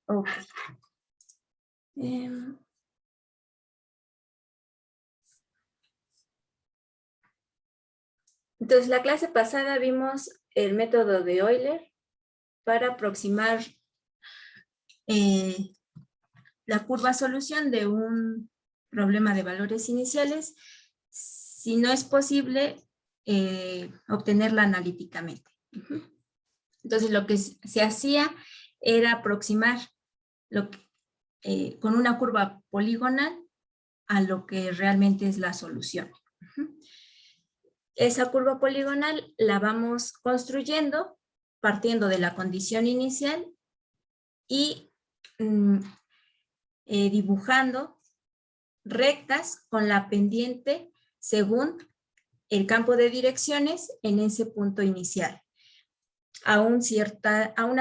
Ok. Entonces, la clase pasada vimos el método de Euler para aproximar la curva solución de un problema de valores iniciales, si no es posible obtenerla analíticamente. Entonces, lo que se hacía era aproximar con una curva poligonal a lo que realmente es la solución. Esa curva poligonal la vamos construyendo partiendo de la condición inicial y dibujando rectas con la pendiente según el campo de direcciones en ese punto inicial. A una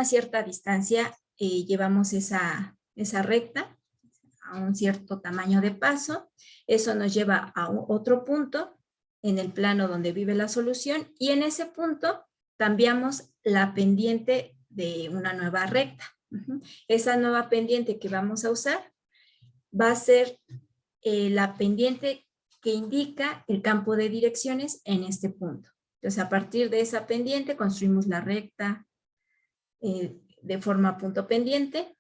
cierta distancia llevamos esa recta a un cierto tamaño de paso. Eso nos lleva a otro punto en el plano donde vive la solución y en ese punto cambiamos la pendiente de una nueva recta. Esa nueva pendiente que vamos a usar va a ser la pendiente que indica el campo de direcciones en este punto. Entonces, a partir de esa pendiente construimos la recta de forma punto pendiente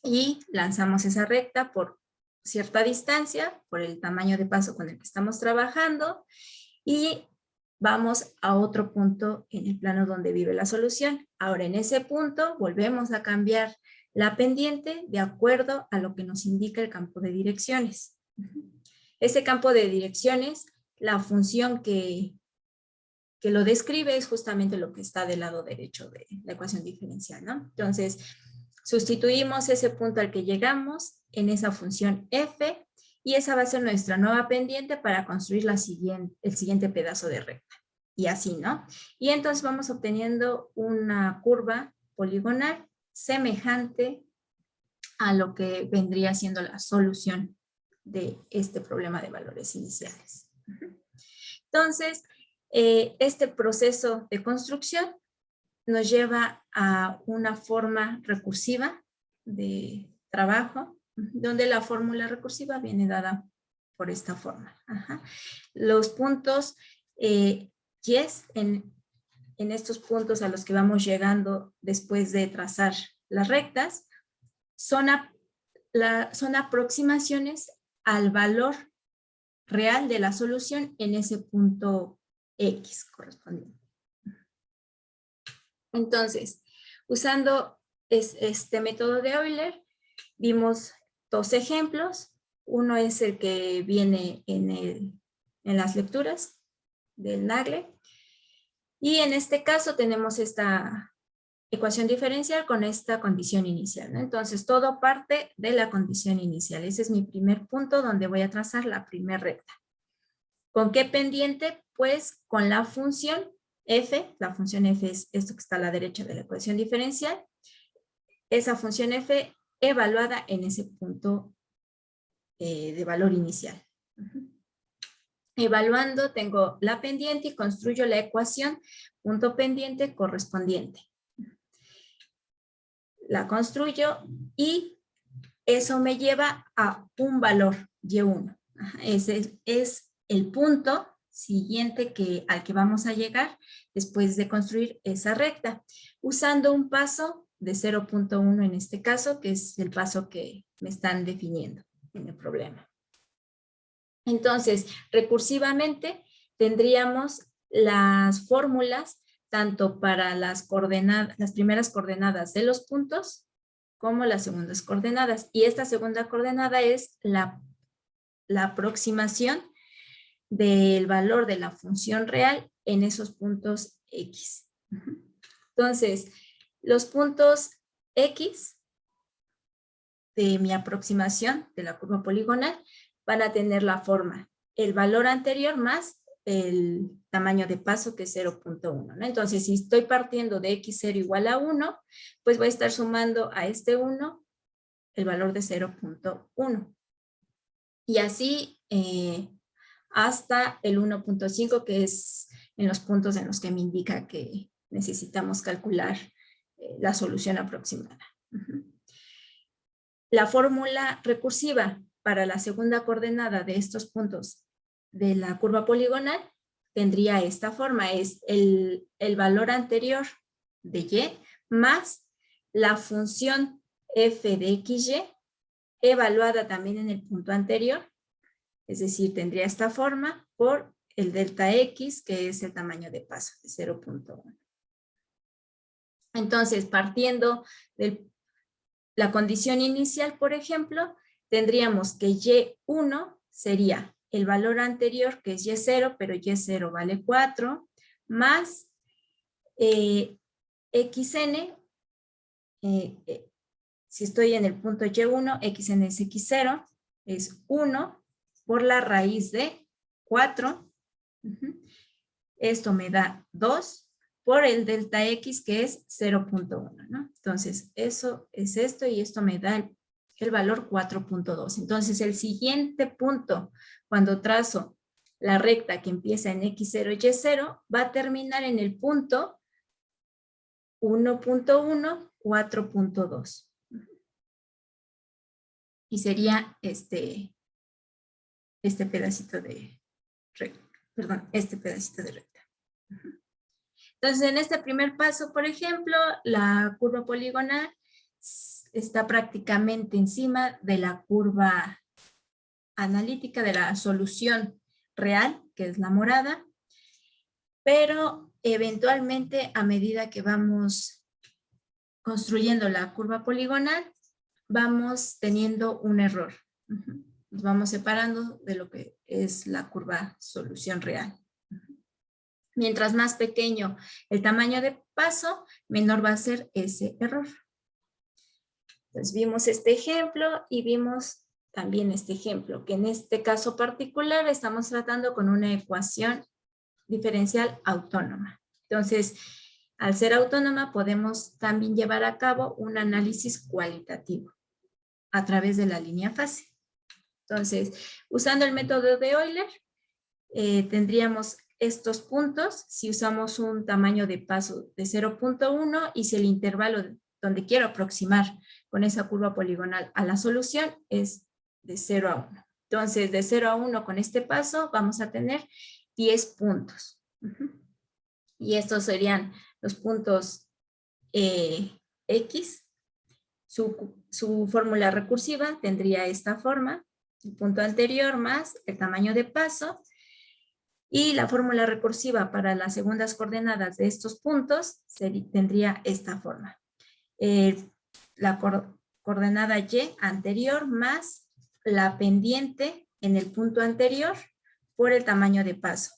y lanzamos esa recta por cierta distancia, por el tamaño de paso con el que estamos trabajando y vamos a otro punto en el plano donde vive la solución. Ahora, en ese punto volvemos a cambiar la pendiente de acuerdo a lo que nos indica el campo de direcciones. Ese campo de direcciones, la función que lo describe es justamente lo que está del lado derecho de la ecuación diferencial, ¿no? Entonces, sustituimos ese punto al que llegamos en esa función f y esa va a ser nuestra nueva pendiente para construir el siguiente pedazo de recta. Y así, ¿no? Y entonces vamos obteniendo una curva poligonal semejante a lo que vendría siendo la solución de este problema de valores iniciales. Entonces, este proceso de construcción nos lleva a una forma recursiva de trabajo, donde la fórmula recursiva viene dada por esta forma. Los puntos yes en estos puntos a los que vamos llegando después de trazar las rectas son aproximaciones al valor real de la solución en ese punto X correspondiente. Entonces, usando este método de Euler, vimos dos ejemplos. Uno es el que viene en las lecturas del Nagle. Y en este caso tenemos esta ecuación diferencial con esta condición inicial, ¿no? Entonces, todo parte de la condición inicial. Ese es mi primer punto donde voy a trazar la primera recta. ¿Con qué pendiente? Pues con la función f. La función f es esto que está a la derecha de la ecuación diferencial. Esa función f evaluada en ese punto de valor inicial. Evaluando, tengo la pendiente y construyo la ecuación punto pendiente correspondiente. La construyo y eso me lleva a un valor y1. Ese es el punto siguiente al que vamos a llegar después de construir esa recta, usando un paso de 0.1 en este caso, que es el paso que me están definiendo en el problema. Entonces, recursivamente tendríamos las fórmulas tanto para las primeras coordenadas de los puntos como las segundas coordenadas. Y esta segunda coordenada es la aproximación del valor de la función real en esos puntos X. Entonces, los puntos X de mi aproximación de la curva poligonal van a tener la forma, el valor anterior más el tamaño de paso que es 0.1, ¿no? Entonces, si estoy partiendo de x0 igual a 1, pues voy a estar sumando a este 1 el valor de 0.1. Y así hasta el 1.5, que es en los puntos en los que me indica que necesitamos calcular la solución aproximada. La fórmula recursiva para la segunda coordenada de estos puntos de la curva poligonal tendría esta forma, es el valor anterior de y más la función f de xy evaluada también en el punto anterior, es decir, tendría esta forma por el delta x, que es el tamaño de paso de 0.1. Entonces, partiendo de la condición inicial, por ejemplo, tendríamos que y1 sería el valor anterior, que es y0, pero y0 vale 4, más xn, si estoy en el punto y1, xn es x0, es 1 por la raíz de 4. Esto me da 2 por el delta x, que es 0.1, ¿no? Entonces, eso es esto y esto me da el valor 4.2. Entonces, el siguiente punto, cuando trazo la recta que empieza en x0 y y0, va a terminar en el punto 1.1, 4.2. Y sería este pedacito de recta. Perdón, este pedacito de recta. Entonces, en este primer paso, por ejemplo, la curva poligonal está prácticamente encima de la curva analítica, de la solución real, que es la morada, pero eventualmente, a medida que vamos construyendo la curva poligonal, vamos teniendo un error. Nos vamos separando de lo que es la curva solución real. Mientras más pequeño el tamaño de paso, menor va a ser ese error. Entonces vimos este ejemplo y vimos también este ejemplo, que en este caso particular estamos tratando con una ecuación diferencial autónoma. Entonces, al ser autónoma, podemos también llevar a cabo un análisis cualitativo a través de la línea fase. Entonces, usando el método de Euler, tendríamos estos puntos si usamos un tamaño de paso de 0.1 y si el intervalo donde quiero aproximar con esa curva poligonal a la solución es de 0 a 1. Entonces, de 0 a 1 con este paso vamos a tener 10 puntos. Y estos serían los puntos X. Su fórmula recursiva tendría esta forma, el punto anterior más el tamaño de paso. Y la fórmula recursiva para las segundas coordenadas de estos puntos tendría esta forma. La coordenada y anterior más la pendiente en el punto anterior por el tamaño de paso.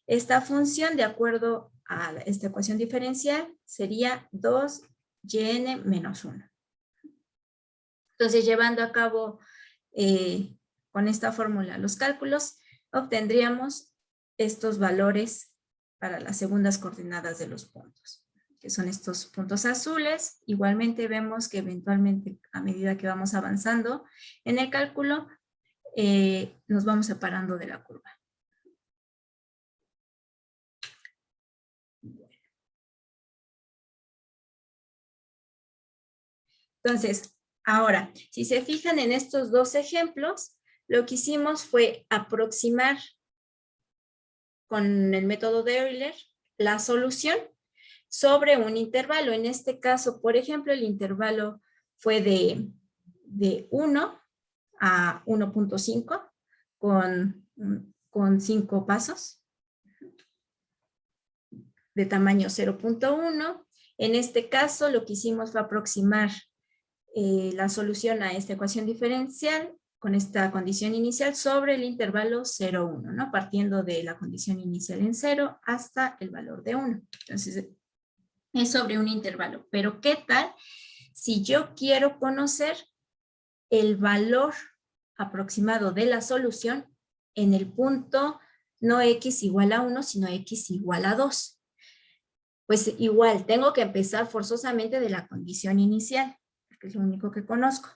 Esta función, de acuerdo a esta ecuación diferencial, sería 2yn menos 1. Entonces, llevando a cabo con esta fórmula los cálculos, obtendríamos estos valores para las segundas coordenadas de los puntos, que son estos puntos azules. Igualmente vemos que eventualmente, a medida que vamos avanzando en el cálculo, nos vamos separando de la curva. Entonces, ahora, si se fijan en estos dos ejemplos, lo que hicimos fue aproximar con el método de Euler la solución sobre un intervalo. En este caso, por ejemplo, el intervalo fue de 1 a 1.5 con 5 pasos de tamaño 0.1. En este caso, lo que hicimos fue aproximar la solución a esta ecuación diferencial con esta condición inicial sobre el intervalo 0,1, ¿no? Partiendo de la condición inicial en 0 hasta el valor de 1. Entonces, es sobre un intervalo. Pero, ¿qué tal si yo quiero conocer el valor aproximado de la solución en el punto no x igual a 1, sino x igual a 2? Pues igual, tengo que empezar forzosamente de la condición inicial, porque es lo único que conozco.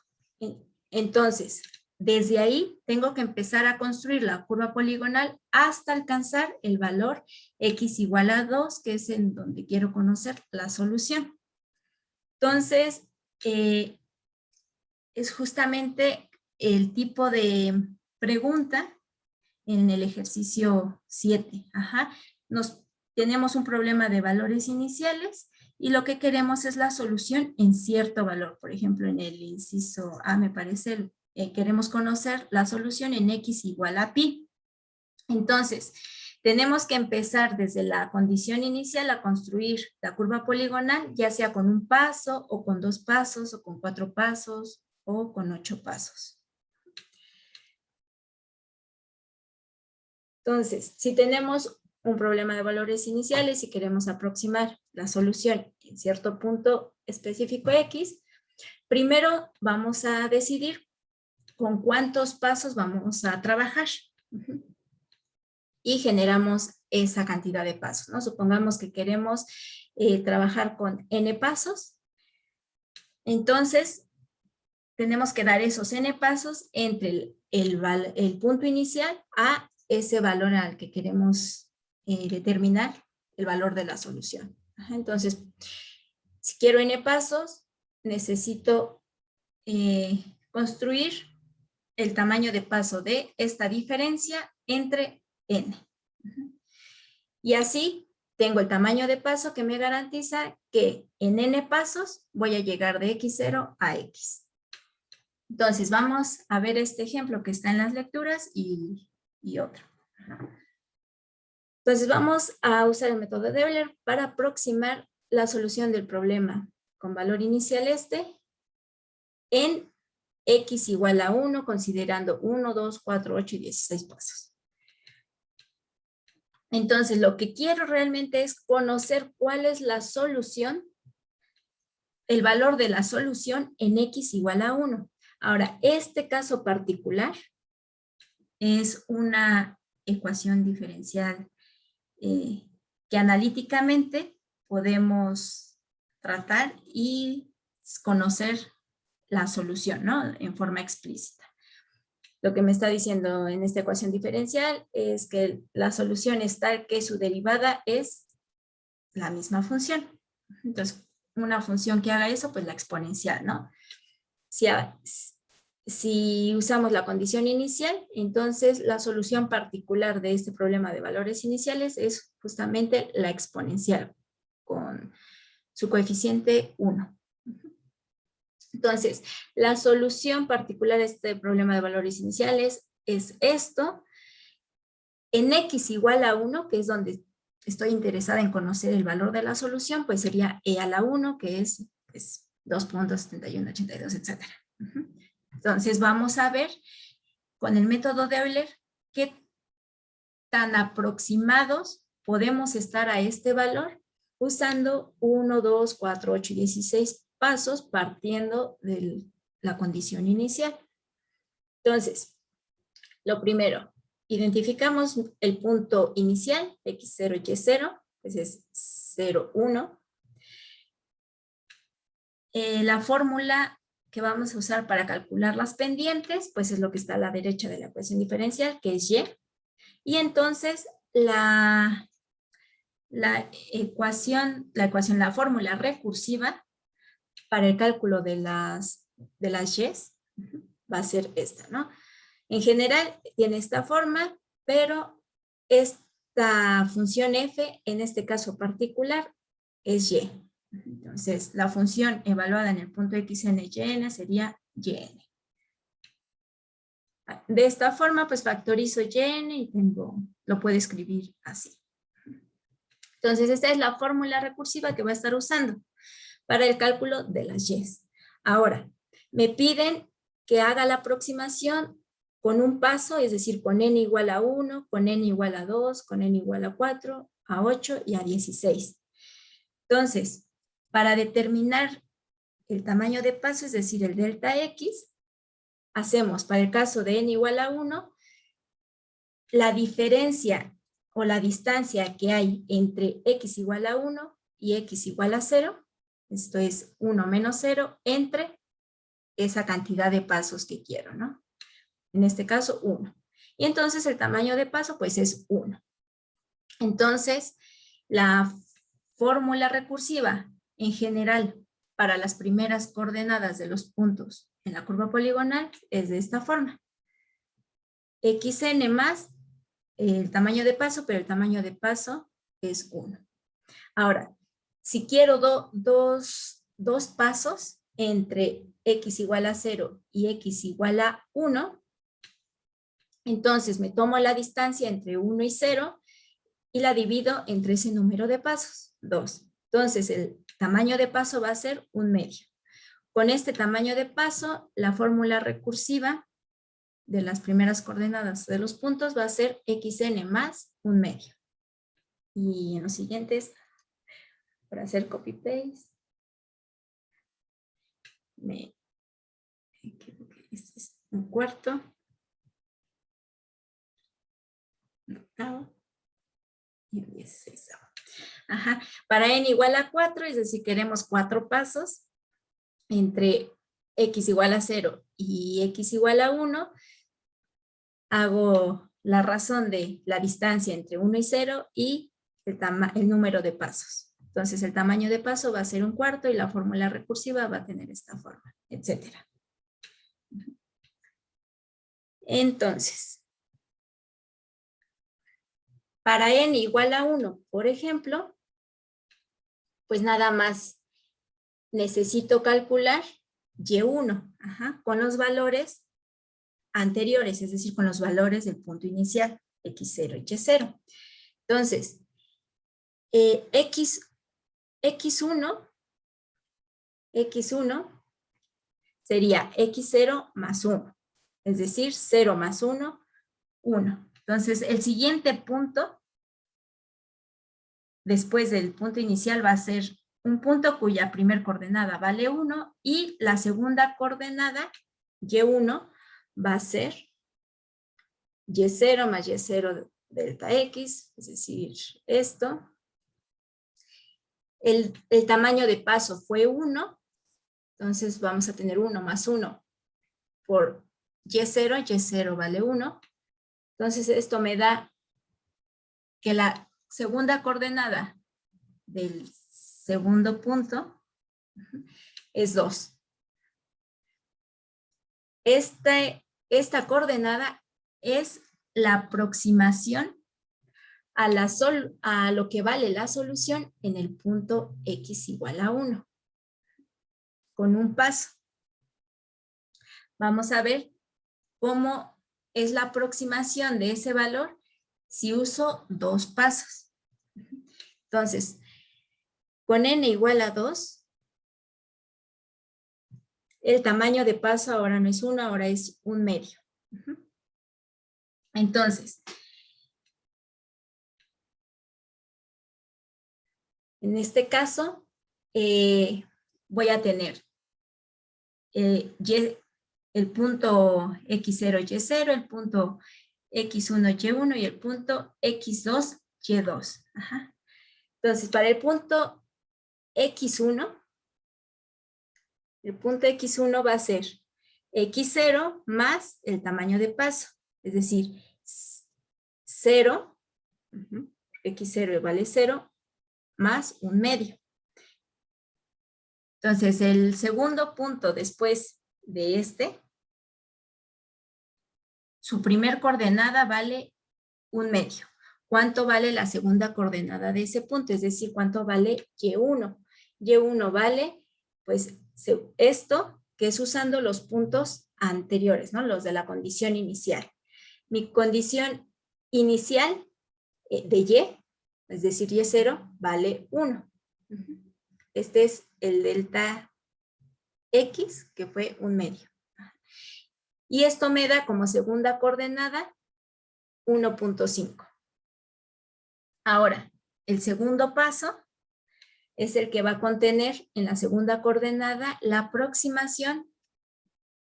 Entonces, desde ahí tengo que empezar a construir la curva poligonal hasta alcanzar el valor x igual a 2, que es en donde quiero conocer la solución. Entonces, es justamente el tipo de pregunta en el ejercicio 7. Ajá. Tenemos un problema de valores iniciales y lo que queremos es la solución en cierto valor. Por ejemplo, en el inciso A, me parece, queremos conocer la solución en x igual a pi. Entonces, tenemos que empezar desde la condición inicial a construir la curva poligonal, ya sea con un paso, o con 2 pasos, o con 4 pasos, o con 8 pasos. Entonces, si tenemos un problema de valores iniciales y queremos aproximar la solución en cierto punto específico X, primero vamos a decidir con cuántos pasos vamos a trabajar. Y generamos esa cantidad de pasos, ¿no? Supongamos que queremos trabajar con n pasos. Entonces, tenemos que dar esos n pasos entre el punto inicial a ese valor al que queremos determinar el valor de la solución. Entonces, si quiero n pasos, necesito construir el tamaño de paso de esta diferencia entre n. Y así tengo el tamaño de paso que me garantiza que en n pasos voy a llegar de x0 a x. Entonces vamos a ver este ejemplo que está en las lecturas y otro. Entonces vamos a usar el método de Euler para aproximar la solución del problema con valor inicial en x igual a 1, considerando 1, 2, 4, 8 y 16 pasos. Entonces, lo que quiero realmente es conocer cuál es la solución, el valor de la solución en x igual a 1. Ahora, este caso particular es una ecuación diferencial que analíticamente podemos tratar y conocer la solución, ¿no? En forma explícita. Lo que me está diciendo en esta ecuación diferencial es que la solución es tal que su derivada es la misma función. Entonces, una función que haga eso, pues la exponencial, ¿no? Si usamos la condición inicial, entonces la solución particular de este problema de valores iniciales es justamente la exponencial con su coeficiente 1. Entonces, la solución particular de este problema de valores iniciales es esto. En x igual a 1, que es donde estoy interesada en conocer el valor de la solución, pues sería e a la 1, que es 2.7182, etc. Entonces, vamos a ver con el método de Euler qué tan aproximados podemos estar a este valor usando 1, 2, 4, 8 y 16 pasos partiendo de la condición inicial. Entonces, lo primero, identificamos el punto inicial, x0 y y0, pues es 0, 1. La fórmula que vamos a usar para calcular las pendientes, pues es lo que está a la derecha de la ecuación diferencial, que es y. Y entonces la fórmula recursiva para el cálculo de las y's va a ser esta, ¿no? En general tiene esta forma, pero esta función f, en este caso particular, es y. Entonces, la función evaluada en el punto xn yn sería yn. De esta forma, pues factorizo yn y lo puedo escribir así. Entonces, esta es la fórmula recursiva que voy a estar usando para el cálculo de las y's. Ahora, me piden que haga la aproximación con un paso, es decir, con n igual a 1, con n igual a 2, con n igual a 4, a 8 y a 16. Entonces, para determinar el tamaño de paso, es decir, el delta x, hacemos para el caso de n igual a 1, la diferencia o la distancia que hay entre x igual a 1 y x igual a 0, esto es 1 menos 0, entre esa cantidad de pasos que quiero, ¿no? En este caso, 1. Y entonces el tamaño de paso, pues es 1. Entonces, la fórmula recursiva, en general, para las primeras coordenadas de los puntos en la curva poligonal es de esta forma. XN más el tamaño de paso, pero el tamaño de paso es 1. Ahora, si quiero dos pasos entre x igual a 0 y x igual a 1, entonces me tomo la distancia entre 1 y 0 y la divido entre ese número de pasos, 2. Entonces el tamaño de paso va a ser 1/2. Con este tamaño de paso, la fórmula recursiva de las primeras coordenadas de los puntos va a ser xn más 1/2. Y en los siguientes, para hacer copy-paste, me equivoqué, este es 1/4. Y 16. Ajá. Para n igual a 4, es decir, queremos 4 pasos entre x igual a 0 y x igual a 1, hago la razón de la distancia entre 1 y 0 y el número de pasos. Entonces el tamaño de paso va a ser 1/4 y la fórmula recursiva va a tener esta forma, etc. Entonces, para n igual a 1, por ejemplo, pues nada más necesito calcular y1, con los valores anteriores, es decir, con los valores del punto inicial, x0 y y0. Entonces, x1 sería x0 más 1, es decir, 0 más 1, 1. Entonces, el siguiente punto, después del punto inicial, va a ser un punto cuya primer coordenada vale 1 y la segunda coordenada, y1, va a ser y0 más y0 delta x, es decir, esto. El tamaño de paso fue 1, entonces vamos a tener 1 más 1 por y0, y0 vale 1. Entonces esto me da que la segunda coordenada del segundo punto es 2. Esta coordenada es la aproximación a lo que vale la solución en el punto x igual a 1, con un paso. Vamos a ver cómo es la aproximación de ese valor si uso 2 pasos. Entonces, con n igual a 2, el tamaño de paso ahora no es 1, ahora es 1/2. Entonces, en este caso, voy a tener el punto x0, y0, el punto x1, y1 y el punto x2, y2. Entonces, para el punto x1 va a ser x0 más el tamaño de paso, es decir, 0, x0 vale 0, más 1/2. Entonces, el segundo punto después de este, su primer coordenada vale 1/2. ¿Cuánto vale la segunda coordenada de ese punto? Es decir, ¿cuánto vale y1? Y1 vale, pues, esto que es usando los puntos anteriores, ¿no? Los de la condición inicial. Mi condición inicial de y, es decir, y0, vale 1. Este es el delta x, que fue 1/2. Y esto me da como segunda coordenada 1.5. Ahora, el segundo paso es el que va a contener en la segunda coordenada la aproximación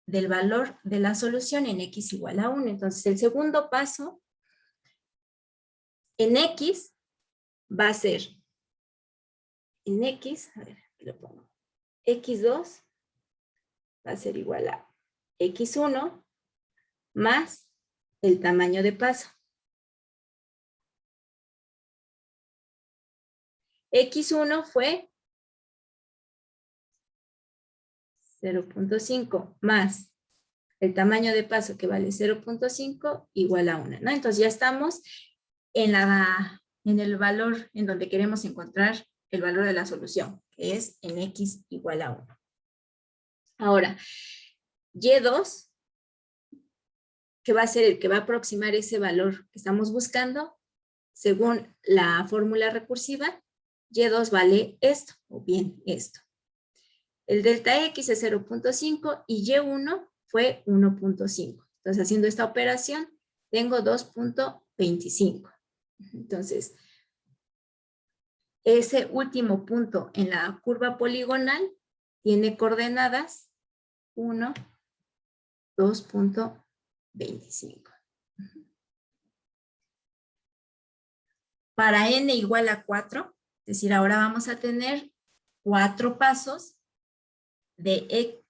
del valor de la solución en x igual a 1. Entonces, el segundo paso en x va a ser, en x, a ver, aquí lo pongo, x2 va a ser igual a x1 más el tamaño de paso. X1 fue 0.5 más el tamaño de paso que vale 0.5 igual a 1, ¿no? Entonces ya estamos en el valor en donde queremos encontrar el valor de la solución, que es en x igual a 1. Ahora, y2, que va a ser el que va a aproximar ese valor que estamos buscando, según la fórmula recursiva, y2 vale esto, o bien esto. El delta x es 0.5 y y1 fue 1.5. Entonces, haciendo esta operación, tengo 2.25. Entonces, ese último punto en la curva poligonal tiene coordenadas 1, 2.25. Para n igual a 4, es decir, ahora vamos a tener 4 pasos de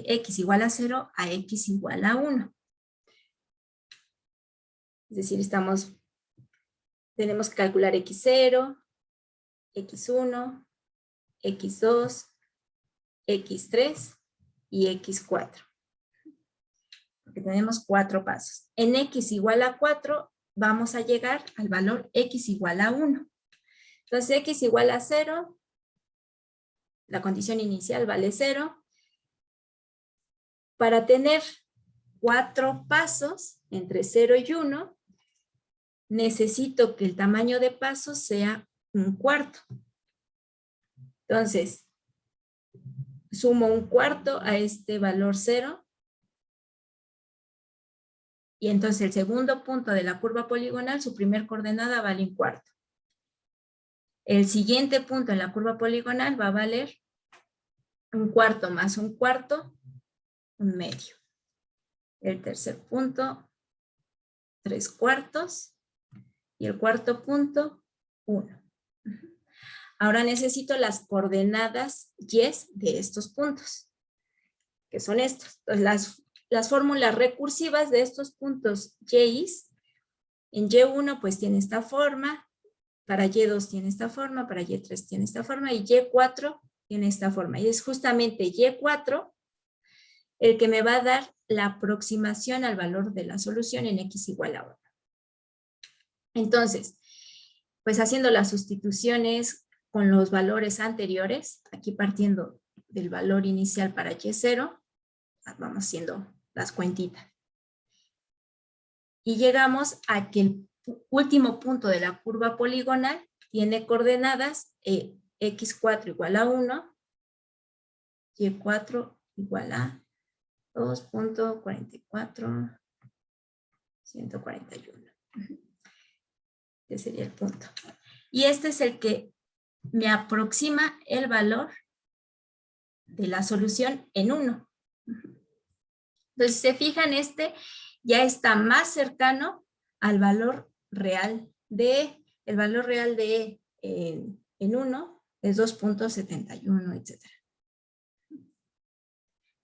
x igual a 0 a x igual a 1. Es decir, tenemos que calcular x0, x1, x2, x3 y x4. Porque tenemos 4 pasos. En x igual a 4 vamos a llegar al valor x igual a 1. Entonces x igual a 0, la condición inicial vale 0. Para tener 4 pasos entre 0 y 1, necesito que el tamaño de pasos sea 1/4. Entonces, sumo 1/4 a este valor 0. Y entonces el segundo punto de la curva poligonal, su primer coordenada vale 1/4. El siguiente punto en la curva poligonal va a valer 1/4 más 1/4, 1/2. El tercer punto, 3/4. Y el cuarto punto, 1. Ahora necesito las coordenadas y de estos puntos, que son estos. Entonces, las fórmulas recursivas de estos puntos y, en y1 pues tiene esta forma, para y2 tiene esta forma, para y3 tiene esta forma, y y4 tiene esta forma. Y es justamente y4 el que me va a dar la aproximación al valor de la solución en x igual a 1. Entonces, pues haciendo las sustituciones con los valores anteriores, aquí partiendo del valor inicial para y0, vamos haciendo las cuentitas. Y llegamos a que el último punto de la curva poligonal tiene coordenadas x4 igual a 1, y4 igual a 2.44, 141. Este sería el punto. Y este es el que me aproxima el valor de la solución en 1. Entonces, si se fijan, este ya está más cercano al valor real de el valor real de en 1 es 2.71, etc. Entonces,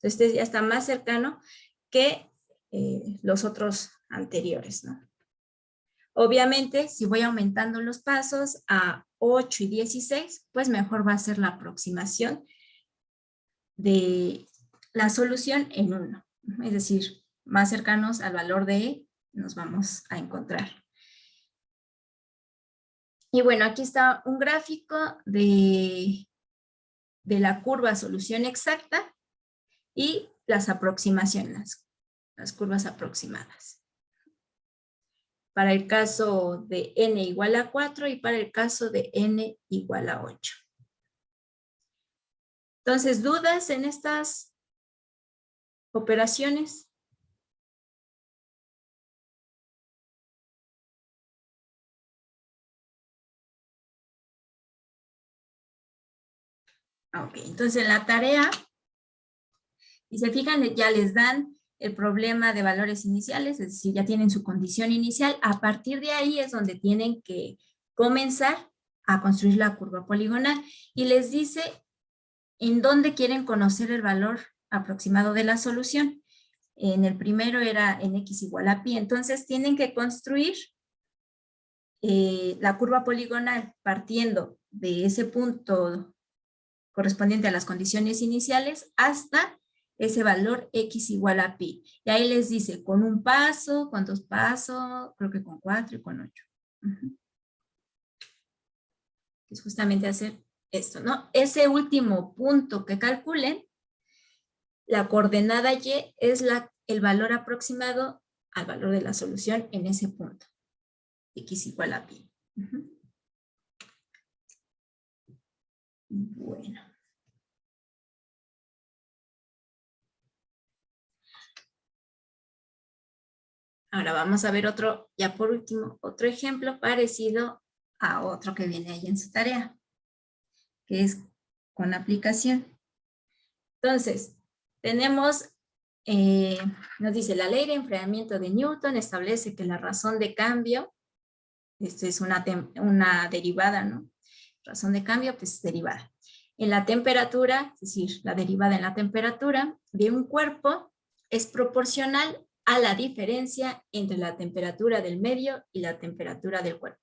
este ya está más cercano que los otros anteriores, ¿no? Obviamente, si voy aumentando los pasos a 8 y 16, pues mejor va a ser la aproximación de la solución en 1. Es decir, más cercanos al valor de E nos vamos a encontrar. Y bueno, aquí está un gráfico de la curva solución exacta y las aproximaciones, las curvas aproximadas. Para el caso de n igual a 4 y para el caso de n igual a 8. Entonces, ¿dudas en estas operaciones? Ok, entonces en la tarea, si se fijan, ya les dan el problema de valores iniciales, es decir, ya tienen su condición inicial. A partir de ahí es donde tienen que comenzar a construir la curva poligonal. Y les dice en dónde quieren conocer el valor aproximado de la solución. En el primero era en x igual a pi. Entonces tienen que construir la curva poligonal partiendo de ese punto correspondiente a las condiciones iniciales hasta ese valor x igual a pi. Y ahí les dice con un paso, con 2 pasos, creo que con 4 y con 8. Es justamente hacer esto, ¿no? Ese último punto que calculen, la coordenada y es el valor aproximado al valor de la solución en ese punto. X igual a pi. Bueno. Ahora vamos a ver otro, ya por último, otro ejemplo parecido a otro que viene ahí en su tarea, que es con aplicación. Entonces, tenemos, nos dice, la ley de enfriamiento de Newton establece que la razón de cambio, esto es una derivada, ¿no? Razón de cambio, pues derivada. En la temperatura, es decir, la derivada en la temperatura de un cuerpo es proporcional a la diferencia entre la temperatura del medio y la temperatura del cuerpo.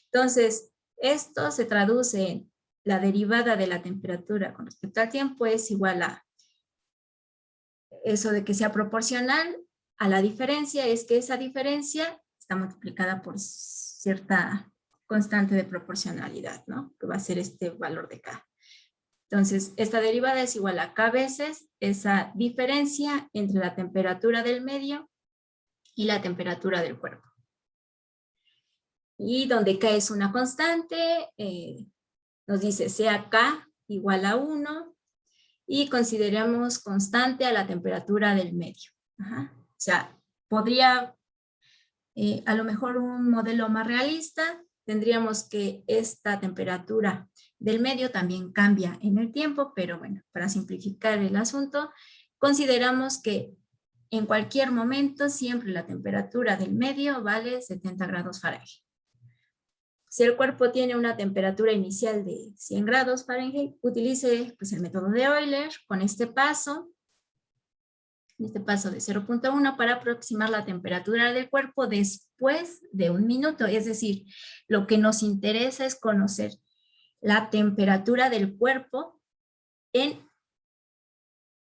Entonces, esto se traduce en la derivada de la temperatura con respecto al tiempo es igual a eso de que sea proporcional a la diferencia, es que esa diferencia está multiplicada por cierta constante de proporcionalidad, ¿no? Que va a ser este valor de K. Entonces, esta derivada es igual a K veces esa diferencia entre la temperatura del medio y la temperatura del cuerpo. Y donde K es una constante, nos dice sea K igual a 1 y consideramos constante a la temperatura del medio. O sea, podría, a lo mejor un modelo más realista, tendríamos que esta temperatura del medio también cambia en el tiempo, pero bueno, para simplificar el asunto, consideramos que en cualquier momento siempre la temperatura del medio vale 70 grados Fahrenheit. Si el cuerpo tiene una temperatura inicial de 100 grados Fahrenheit, utilice pues, el método de Euler con este paso de 0.1 para aproximar la temperatura del cuerpo después de 1 minuto. Es decir, lo que nos interesa es conocer la temperatura del cuerpo en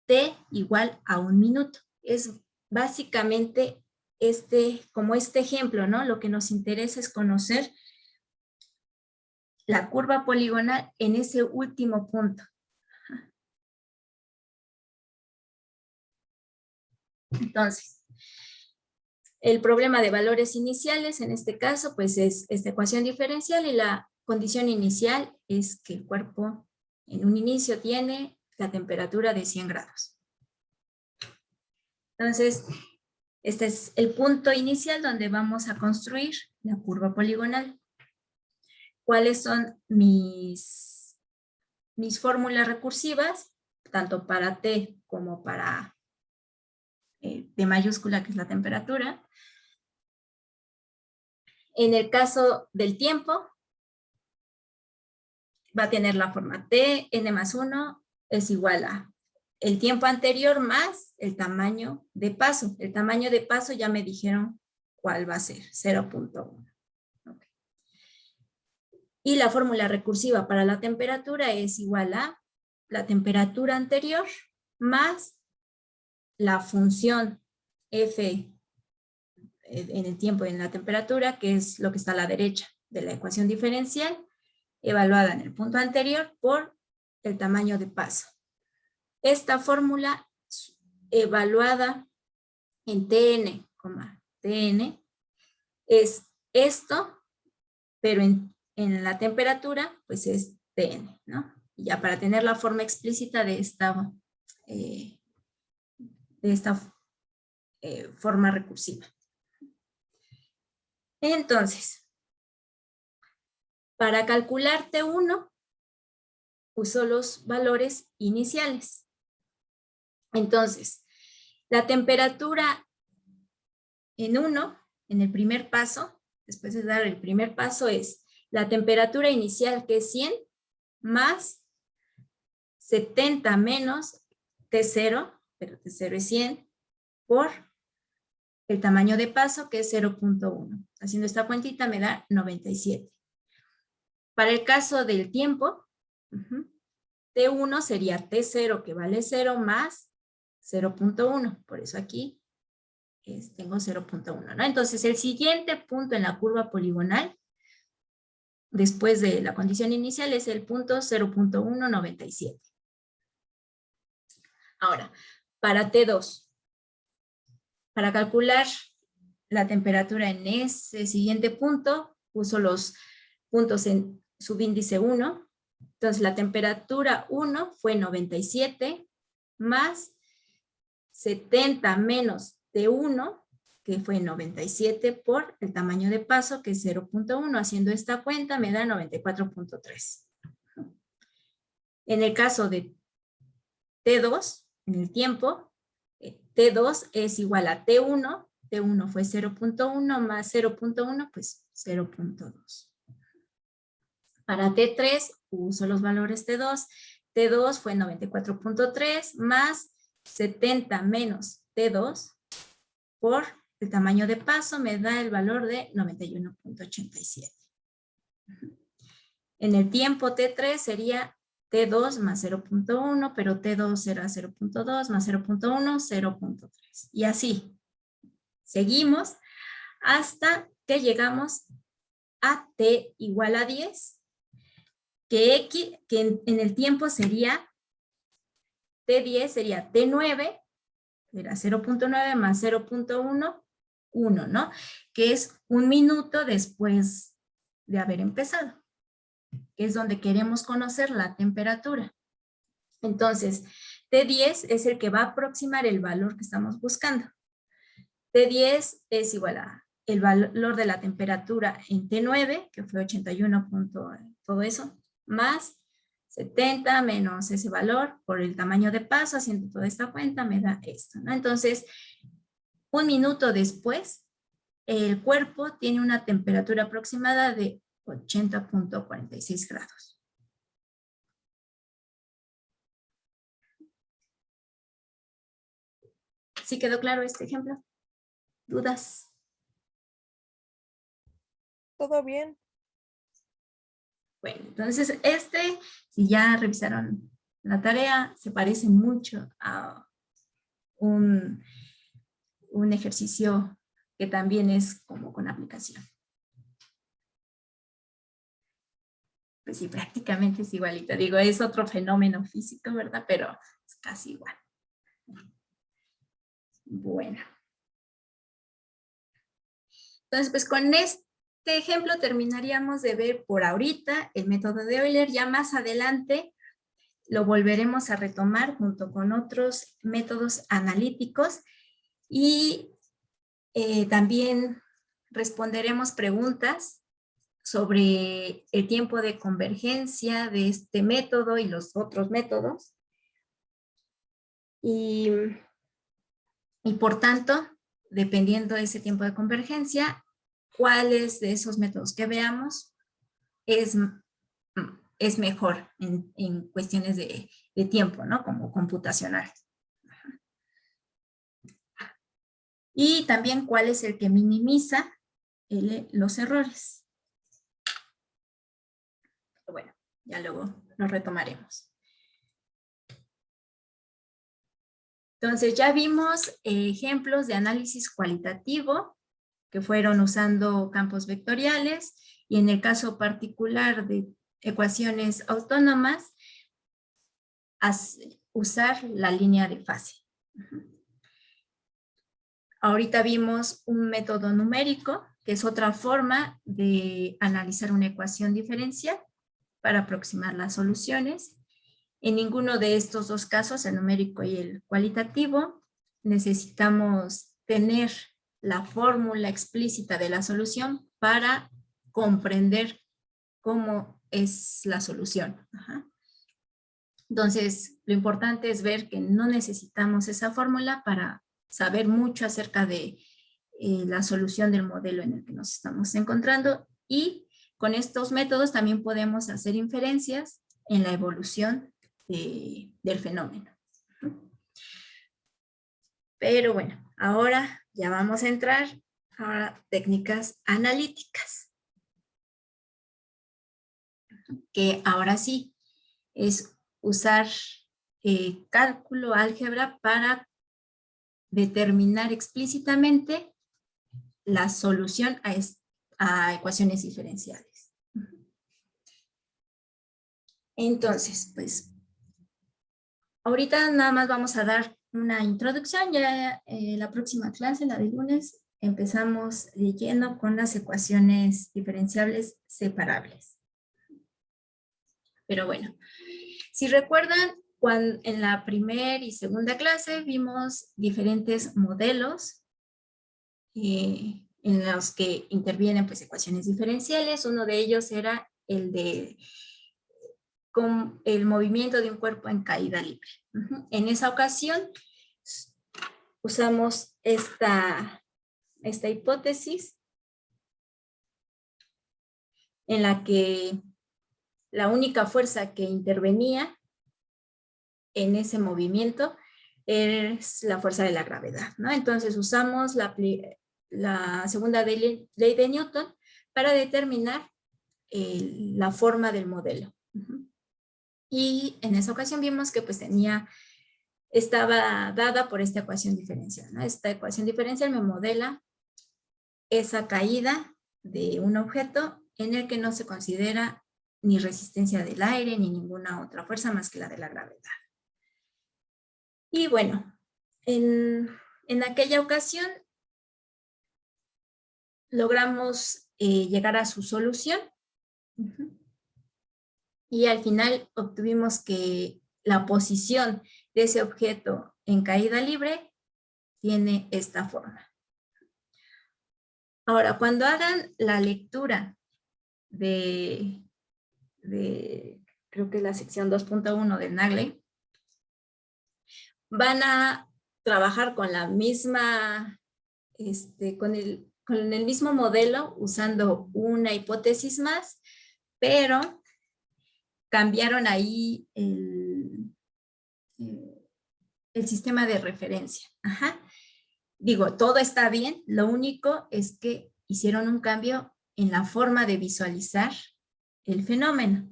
T igual a 1 minuto. Es básicamente como este ejemplo, ¿no? Lo que nos interesa es conocer la curva poligonal en ese último punto. Entonces, el problema de valores iniciales, en este caso, pues es esta ecuación diferencial y la condición inicial es que el cuerpo en un inicio tiene la temperatura de 100 grados. Entonces, este es el punto inicial donde vamos a construir la curva poligonal. ¿Cuáles son mis fórmulas recursivas? Tanto para T como para T mayúscula, que es la temperatura. En el caso del tiempo, va a tener la forma T, n más 1 es igual a el tiempo anterior más el tamaño de paso. El tamaño de paso ya me dijeron cuál va a ser, 0.1. Okay. Y la fórmula recursiva para la temperatura es igual a la temperatura anterior más la función f en el tiempo y en la temperatura, que es lo que está a la derecha de la ecuación diferencial, evaluada en el punto anterior por el tamaño de paso. Esta fórmula evaluada en Tn, Tn, es esto, pero en la temperatura, pues es Tn, ¿no? Y ya para tener la forma explícita de esta forma recursiva. Entonces, para calcular T1, uso los valores iniciales. Entonces, la temperatura en 1, en el primer paso, después de dar el primer paso, es la temperatura inicial, que es 100, más 70 menos T0, pero T0 es 100, por el tamaño de paso, que es 0.1. Haciendo esta cuentita me da 97. Para el caso del tiempo, T1 sería T0, que vale 0, más 0.1. Por eso aquí tengo 0.1, ¿no? Entonces, el siguiente punto en la curva poligonal, después de la condición inicial, es el punto 0.197. Ahora, para T2, para calcular la temperatura en ese siguiente punto, uso los puntos en subíndice 1. Entonces, la temperatura 1 fue 97 más 70 menos T1, que fue 97 por el tamaño de paso, que es 0.1. Haciendo esta cuenta me da 94.3. En el caso de T2, en el tiempo, T2 es igual a T1. T1 fue 0.1 más 0.1, pues 0.2. Para T3 uso los valores T2. T2 fue 94.3 más 70 menos T2 por el tamaño de paso me da el valor de 91.87. En el tiempo T3 sería T2 más 0.1, pero T2 será 0.2 más 0.1, 0.3. Y así seguimos hasta que llegamos a T igual a 10, que en el tiempo sería T10 sería T9, era 0.9 más 0.1, 1, ¿no? Que es un minuto después de haber empezado, que es donde queremos conocer la temperatura. Entonces, T10 es el que va a aproximar el valor que estamos buscando. T10 es igual a el valor de la temperatura en T9, que fue 81 punto todo eso, más 70 menos ese valor por el tamaño de paso, haciendo toda esta cuenta, me da esto, ¿no? Entonces, un minuto después, el cuerpo tiene una temperatura aproximada de 80.46 grados. ¿Sí quedó claro este ejemplo? ¿Dudas? Todo bien. Bueno, entonces si ya revisaron la tarea, se parece mucho a un ejercicio que también es como con aplicación. Pues sí, prácticamente es igualito. Digo, es otro fenómeno físico, ¿verdad? Pero es casi igual. Bueno. Entonces, pues con este ejemplo terminaríamos de ver por ahorita el método de Euler. Ya más adelante lo volveremos a retomar junto con otros métodos analíticos y también responderemos preguntas sobre el tiempo de convergencia de este método y los otros métodos. Y por tanto, dependiendo de ese tiempo de convergencia, cuáles de esos métodos que veamos es mejor en cuestiones de tiempo, ¿no? Como computacional. Y también cuál es el que minimiza los errores. Bueno, ya luego lo retomaremos. Entonces ya vimos ejemplos de análisis cualitativo que fueron usando campos vectoriales y en el caso particular de ecuaciones autónomas, usar la línea de fase. Ahorita vimos un método numérico, que es otra forma de analizar una ecuación diferencial para aproximar las soluciones. En ninguno de estos dos casos, el numérico y el cualitativo, necesitamos tener la fórmula explícita de la solución para comprender cómo es la solución. Entonces, lo importante es ver que no necesitamos esa fórmula para saber mucho acerca de la solución del modelo en el que nos estamos encontrando, y con estos métodos también podemos hacer inferencias en la evolución del fenómeno. Pero bueno, ahora ya vamos a entrar a técnicas analíticas, que ahora sí es usar cálculo, álgebra para determinar explícitamente la solución a ecuaciones diferenciales. Entonces, pues, ahorita nada más vamos a dar una introducción. Ya la próxima clase, la de lunes, empezamos de lleno con las ecuaciones diferenciables separables. Pero bueno, si recuerdan, en la primera y segunda clase vimos diferentes modelos en los que intervienen pues ecuaciones diferenciales. Uno de ellos era el de con el movimiento de un cuerpo en caída libre. En esa ocasión usamos esta hipótesis en la que la única fuerza que intervenía en ese movimiento es la fuerza de la gravedad, ¿no? Entonces usamos la segunda ley de Newton para determinar la forma del modelo. Y en esa ocasión vimos que pues estaba dada por esta ecuación diferencial, ¿no? Esta ecuación diferencial me modela esa caída de un objeto en el que no se considera ni resistencia del aire ni ninguna otra fuerza más que la de la gravedad. Y bueno, en aquella ocasión logramos llegar a su solución. Y al final obtuvimos que la posición de ese objeto en caída libre tiene esta forma. Ahora, cuando hagan la lectura de creo que es la sección 2.1 del Nagley, van a trabajar con la misma, con el mismo modelo, usando una hipótesis más, pero cambiaron ahí el sistema de referencia. Digo, todo está bien, lo único es que hicieron un cambio en la forma de visualizar el fenómeno,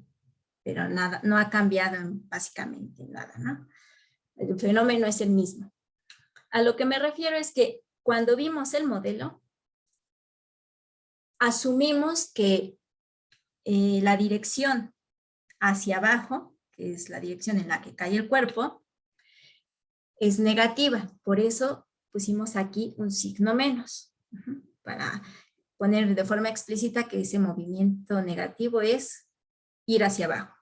pero nada, no ha cambiado básicamente nada, ¿no? El fenómeno es el mismo. A lo que me refiero es que cuando vimos el modelo, asumimos que la dirección hacia abajo, que es la dirección en la que cae el cuerpo, es negativa. Por eso pusimos aquí un signo menos, para poner de forma explícita que ese movimiento negativo es ir hacia abajo.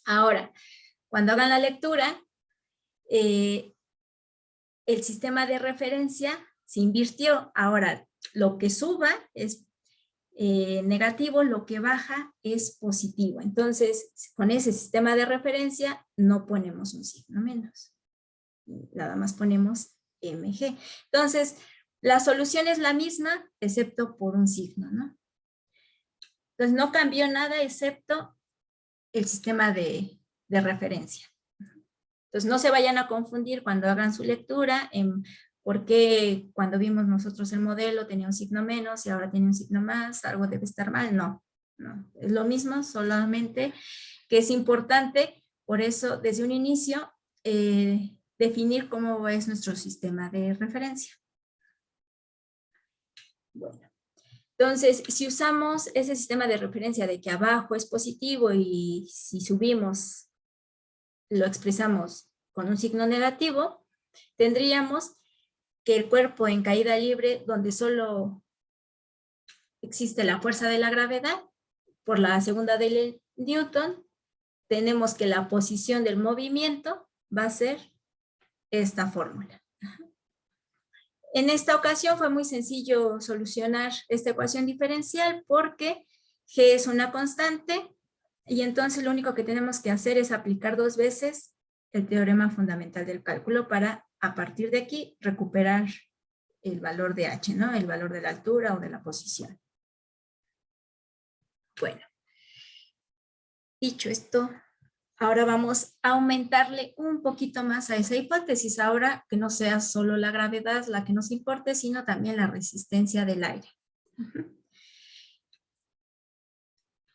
Ahora, cuando hagan la lectura, el sistema de referencia se invirtió. Ahora, lo que suba es negativo, lo que baja es positivo. Entonces, con ese sistema de referencia no ponemos un signo menos. Nada más ponemos mg. Entonces, la solución es la misma, excepto por un signo, ¿no? Entonces, no cambió nada excepto el sistema de referencia. Entonces, no se vayan a confundir cuando hagan su lectura en por qué cuando vimos nosotros el modelo tenía un signo menos y ahora tiene un signo más, algo debe estar mal. No, no, es lo mismo, solamente que es importante, por eso desde un inicio, definir cómo es nuestro sistema de referencia. Bueno, entonces, si usamos ese sistema de referencia de que abajo es positivo y si subimos lo expresamos con un signo negativo, tendríamos que el cuerpo en caída libre, donde solo existe la fuerza de la gravedad, por la segunda de Newton, tenemos que la posición del movimiento va a ser esta fórmula. En esta ocasión fue muy sencillo solucionar esta ecuación diferencial porque G es una constante y entonces lo único que tenemos que hacer es aplicar 2 veces el teorema fundamental del cálculo para, a partir de aquí, recuperar el valor de H, ¿no? El valor de la altura o de la posición. Bueno, dicho esto, ahora vamos a aumentarle un poquito más a esa hipótesis, ahora que no sea solo la gravedad la que nos importe, sino también la resistencia del aire.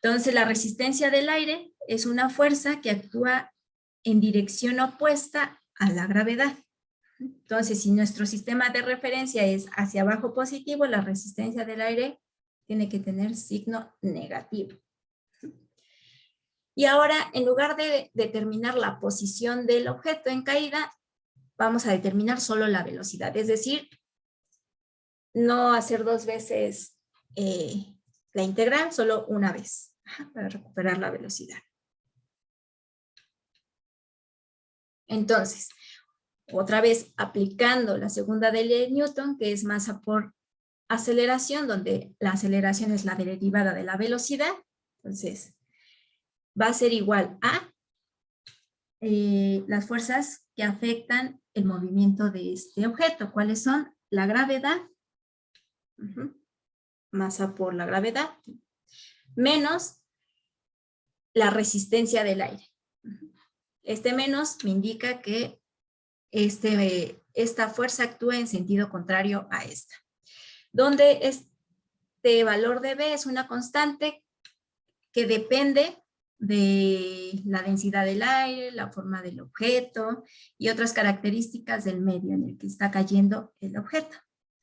Entonces, la resistencia del aire es una fuerza que actúa en dirección opuesta a la gravedad. Entonces, si nuestro sistema de referencia es hacia abajo positivo, la resistencia del aire tiene que tener signo negativo. Y ahora, en lugar de determinar la posición del objeto en caída, vamos a determinar solo la velocidad, es decir, no hacer dos veces la integral, solo una vez, para recuperar la velocidad. Entonces, otra vez aplicando la segunda ley de Newton, que es masa por aceleración, donde la aceleración es la derivada de la velocidad. Entonces, va a ser igual a las fuerzas que afectan el movimiento de este objeto. ¿Cuáles son? La gravedad, masa por la gravedad, menos la resistencia del aire. Este menos me indica que esta fuerza actúa en sentido contrario a esta. Donde este valor de B es una constante que depende de la densidad del aire, la forma del objeto y otras características del medio en el que está cayendo el objeto.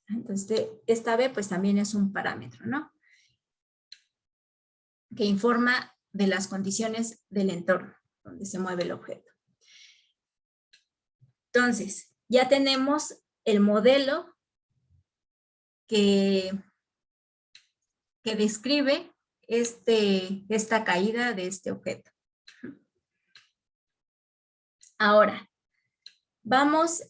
Entonces, esta B pues también es un parámetro, ¿no? Que informa de las condiciones del entorno donde se mueve el objeto. Entonces, ya tenemos el modelo que describe esta caída de este objeto. Ahora, vamos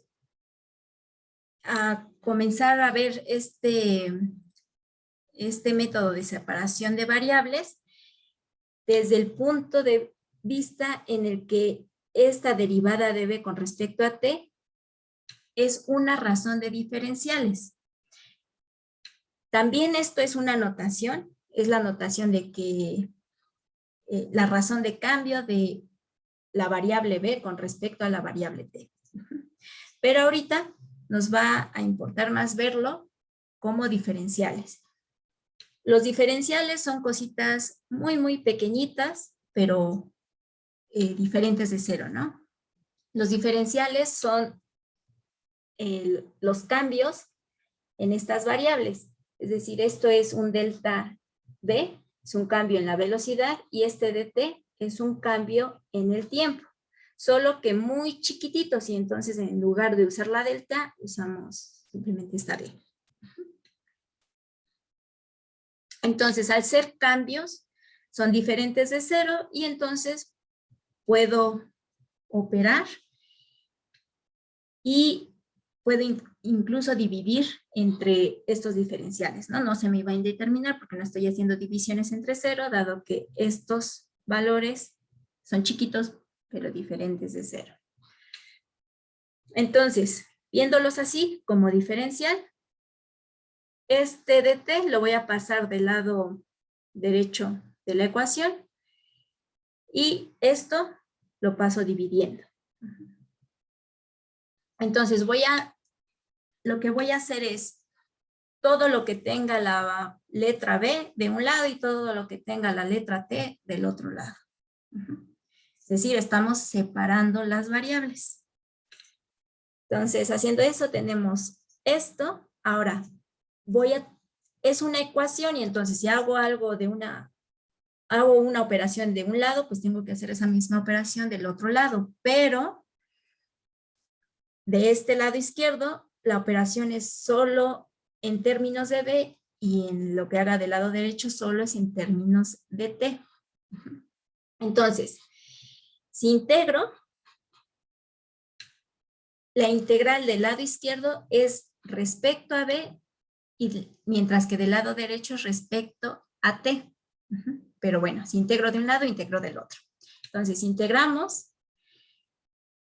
a comenzar a ver este método de separación de variables desde el punto de vista en el que esta derivada de B con respecto a T es una razón de diferenciales. También esto es una notación, es la notación de que la razón de cambio de la variable B con respecto a la variable T. Pero ahorita nos va a importar más verlo como diferenciales. Los diferenciales son cositas muy, muy pequeñitas, pero diferentes de cero, ¿no? Los diferenciales son los cambios en estas variables. Es decir, esto es un delta B, es un cambio en la velocidad, y este dt es un cambio en el tiempo, solo que muy chiquititos, y entonces en lugar de usar la delta, usamos simplemente esta B. Entonces, al ser cambios, son diferentes de cero, y entonces puedo operar y puedo incluso dividir entre estos diferenciales, ¿no? No se me va a indeterminar porque no estoy haciendo divisiones entre cero, dado que estos valores son chiquitos, pero diferentes de cero. Entonces, viéndolos así como diferencial, este dt lo voy a pasar del lado derecho de la ecuación y esto lo paso dividiendo. Entonces lo que voy a hacer es todo lo que tenga la letra B de un lado y todo lo que tenga la letra T del otro lado. Es decir, estamos separando las variables. Entonces, haciendo eso tenemos esto. Ahora, es una ecuación y entonces si hago una operación de un lado, pues tengo que hacer esa misma operación del otro lado. Pero de este lado izquierdo, la operación es solo en términos de B y en lo que haga del lado derecho solo es en términos de T. Entonces, si integro, la integral del lado izquierdo es respecto a B, y mientras que del lado derecho es respecto a T. Pero bueno, si integro de un lado, integro del otro. Entonces, integramos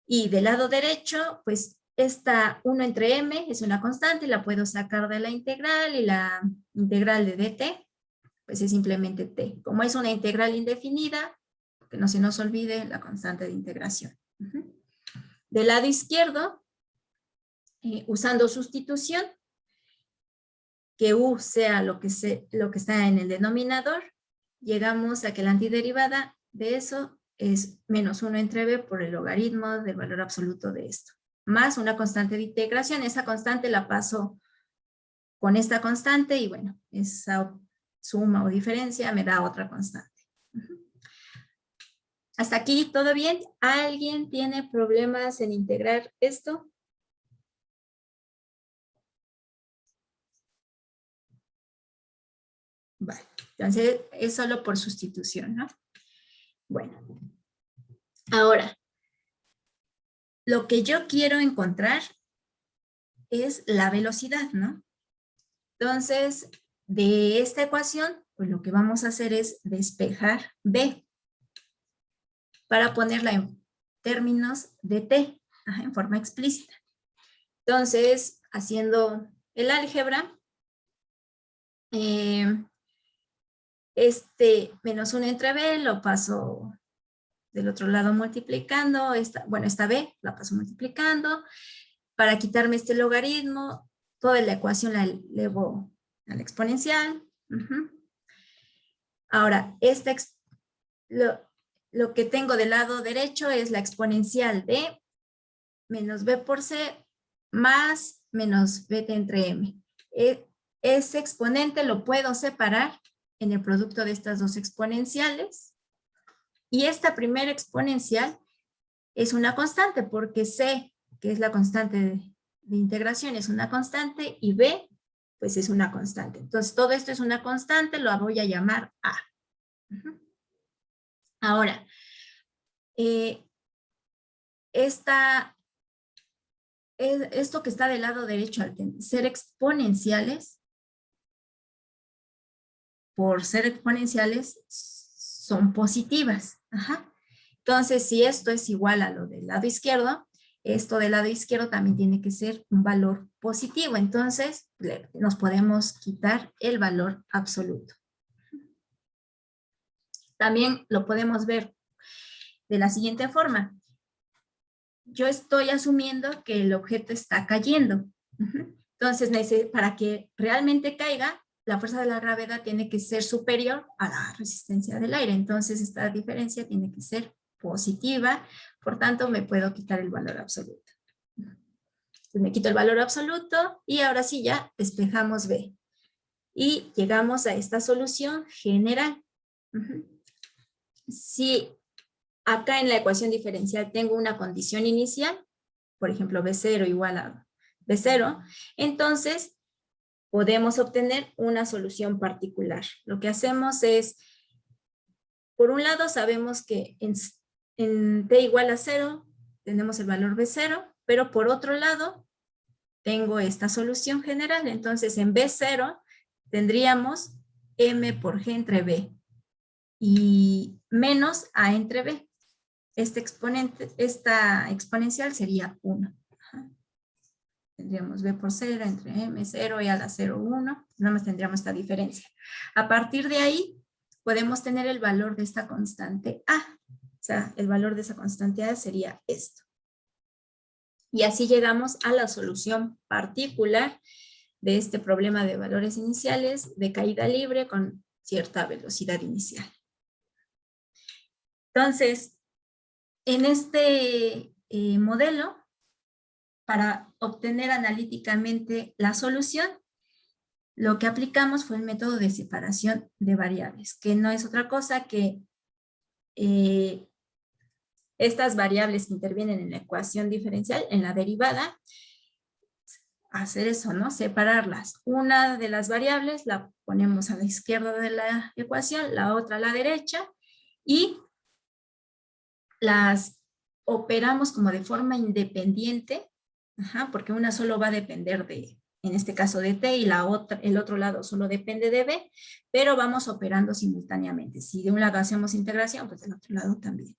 y del lado derecho, pues esta 1 entre m es una constante, la puedo sacar de la integral y la integral de dt, pues es simplemente t. Como es una integral indefinida, que no se nos olvide la constante de integración. Del lado izquierdo, usando sustitución, que u sea lo que está en el denominador, llegamos a que la antiderivada de eso es menos 1 entre b por el logaritmo del valor absoluto de esto, más una constante de integración. Esa constante la paso con esta constante y bueno, esa suma o diferencia me da otra constante. ¿Hasta aquí todo bien? ¿Alguien tiene problemas en integrar esto? Vale, entonces es solo por sustitución, ¿no? Bueno, ahora, lo que yo quiero encontrar es la velocidad, ¿no? Entonces, de esta ecuación, pues lo que vamos a hacer es despejar b para ponerla en términos de t, en forma explícita. Entonces, haciendo el álgebra, este menos 1 entre b lo paso del otro lado multiplicando, esta b la paso multiplicando, para quitarme este logaritmo, toda la ecuación la elevo a la exponencial. Ahora, lo que tengo del lado derecho es la exponencial de menos b por c más menos b entre m. Ese exponente lo puedo separar en el producto de estas dos exponenciales. Y esta primera exponencial es una constante porque c, que es la constante de integración, es una constante y b, pues es una constante. Entonces todo esto es una constante, lo voy a llamar a. Ahora, esto que está del lado derecho al ser exponenciales, por ser exponenciales, son positivas. Entonces, si esto es igual a lo del lado izquierdo, esto del lado izquierdo también tiene que ser un valor positivo. Entonces, nos podemos quitar el valor absoluto. También lo podemos ver de la siguiente forma. Yo estoy asumiendo que el objeto está cayendo. Entonces, para que realmente caiga, la fuerza de la gravedad tiene que ser superior a la resistencia del aire. Entonces, esta diferencia tiene que ser positiva. Por tanto, me puedo quitar el valor absoluto. Entonces, me quito el valor absoluto y ahora sí ya despejamos B. Y llegamos a esta solución general. Si acá en la ecuación diferencial tengo una condición inicial, por ejemplo, B0 igual a B0, entonces podemos obtener una solución particular. Lo que hacemos es, por un lado sabemos que en t igual a 0 tenemos el valor B0, pero por otro lado tengo esta solución general. Entonces en B0 tendríamos m por g entre b y menos a entre b. Esta exponencial sería 1. Tendríamos b por 0 entre m, 0 y a la 0, 1. Nada más tendríamos esta diferencia. A partir de ahí, podemos tener el valor de esta constante a. O sea, el valor de esa constante a sería esto. Y así llegamos a la solución particular de este problema de valores iniciales de caída libre con cierta velocidad inicial. Entonces, en este modelo, para obtener analíticamente la solución, lo que aplicamos fue el método de separación de variables, que no es otra cosa que estas variables que intervienen en la ecuación diferencial, en la derivada, hacer eso, ¿no? Separarlas. Una de las variables la ponemos a la izquierda de la ecuación, la otra a la derecha, y las operamos como de forma independiente, porque una solo va a depender de, en este caso de t, y el otro lado solo depende de b, pero vamos operando simultáneamente. Si de un lado hacemos integración, pues del otro lado también.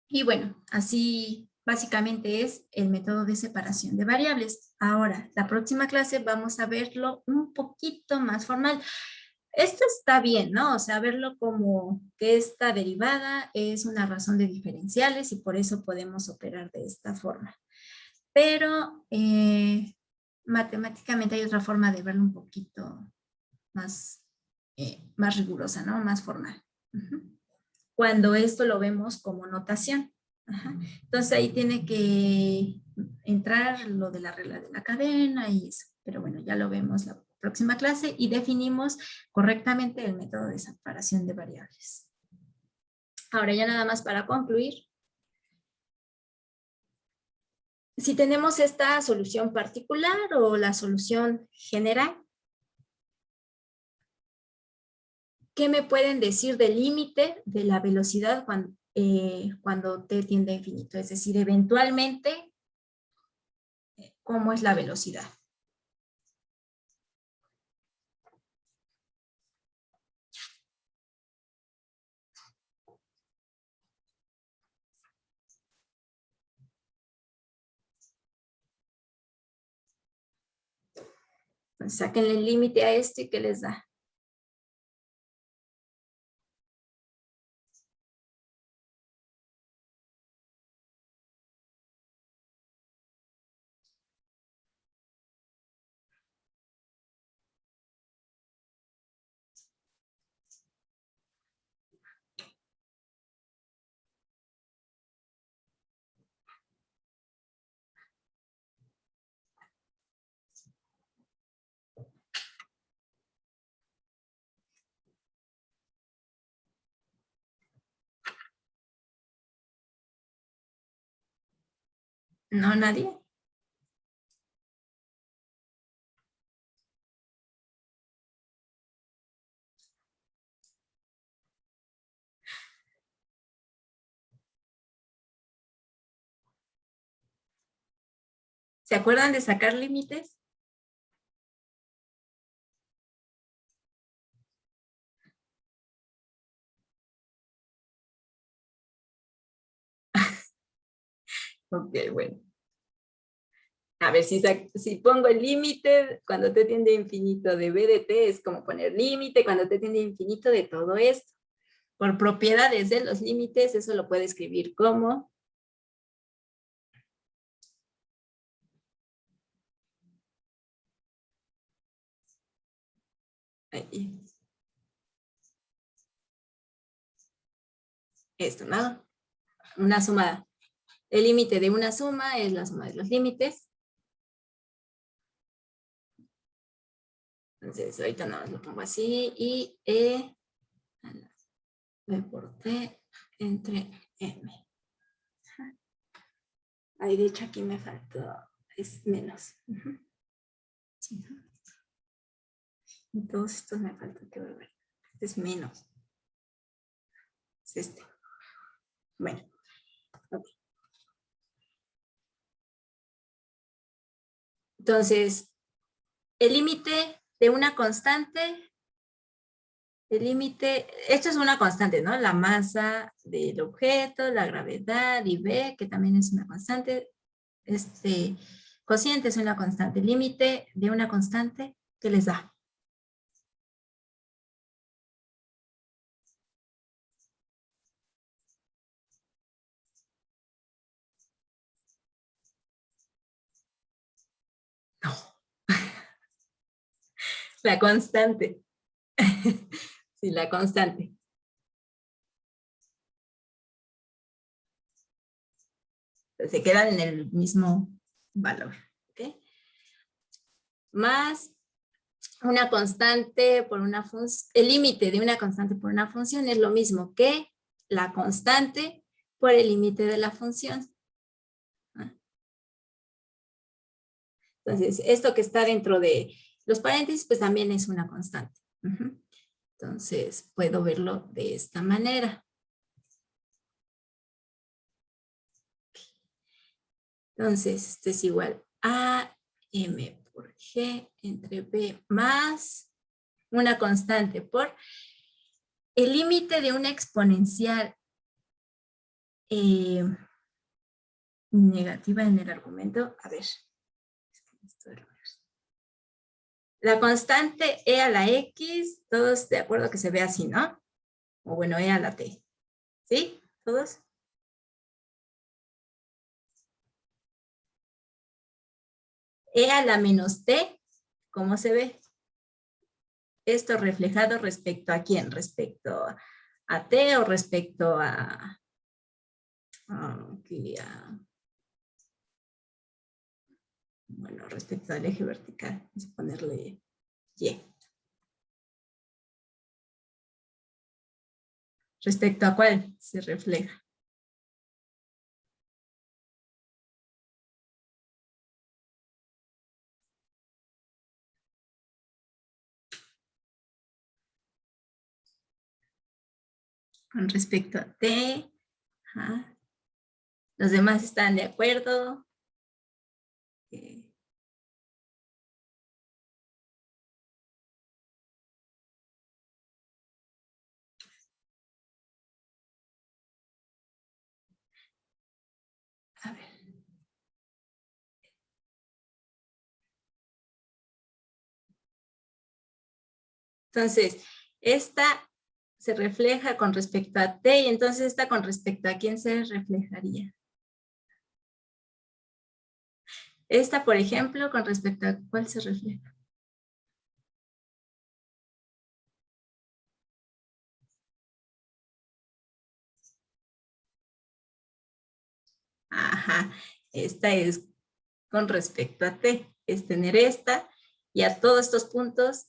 Y bueno, así básicamente es el método de separación de variables. Ahora, la próxima clase vamos a verlo un poquito más formal. Esto está bien, ¿no? O sea, verlo como que esta derivada es una razón de diferenciales y por eso podemos operar de esta forma. Pero matemáticamente hay otra forma de verlo un poquito más más rigurosa, ¿no? Más formal. Cuando esto lo vemos como notación. Entonces ahí tiene que entrar lo de la regla de la cadena y eso. Pero bueno, ya lo vemos la próxima clase y definimos correctamente el método de separación de variables. Ahora ya nada más para concluir. Si tenemos esta solución particular o la solución general, ¿qué me pueden decir del límite de la velocidad cuando t tiende a infinito? Es decir, eventualmente, ¿cómo es la velocidad? Entonces, sáquenle el límite a esto y ¿qué les da? No, nadie. ¿Se acuerdan de sacar límites? Ok, bueno. A ver, si pongo el límite, cuando t tiende a infinito de b de t, es como poner límite cuando t tiende a infinito de todo esto. Por propiedades de los límites, eso lo puede escribir como esto, ¿no? Una suma. El límite de una suma es la suma de los límites. Entonces, ahorita nada más lo pongo así y B por T entre M. Ahí de hecho aquí me faltó, es menos. Sí, ¿no? Y todos estos me faltan que volver. Este es menos. Es este. Bueno. Okay. Entonces, el límite de una constante, esto es una constante, ¿no? La masa del objeto, la gravedad y B, que también es una constante. Este cociente es una constante. El límite de una constante, ¿qué les da? No. La constante. Sí, la constante. Se quedan en el mismo valor. ¿Okay? Más una constante por una función, el límite de una constante por una función es lo mismo que la constante por el límite de la función. Entonces, esto que está dentro de los paréntesis, pues también es una constante. Entonces, puedo verlo de esta manera. Entonces, esto es igual a m por g entre b más una constante por el límite de una exponencial negativa en el argumento. A ver. La constante e a la x, todos de acuerdo que se ve así, ¿no? O bueno, e a la t. ¿Sí? ¿Todos? E a la menos t, ¿cómo se ve? esto reflejado respecto a quién, respecto a T o respecto bueno, respecto al eje vertical, vamos a ponerle Y. ¿Respecto a cuál se refleja? Con respecto a T. Ajá. ¿Los demás están de acuerdo? A ver. Entonces, esta se refleja con respecto a T y entonces esta con respecto a quién se reflejaría. Esta, por ejemplo, con respecto a cuál se refleja. Ajá, esta es con respecto a T, es tener esta y a todos estos puntos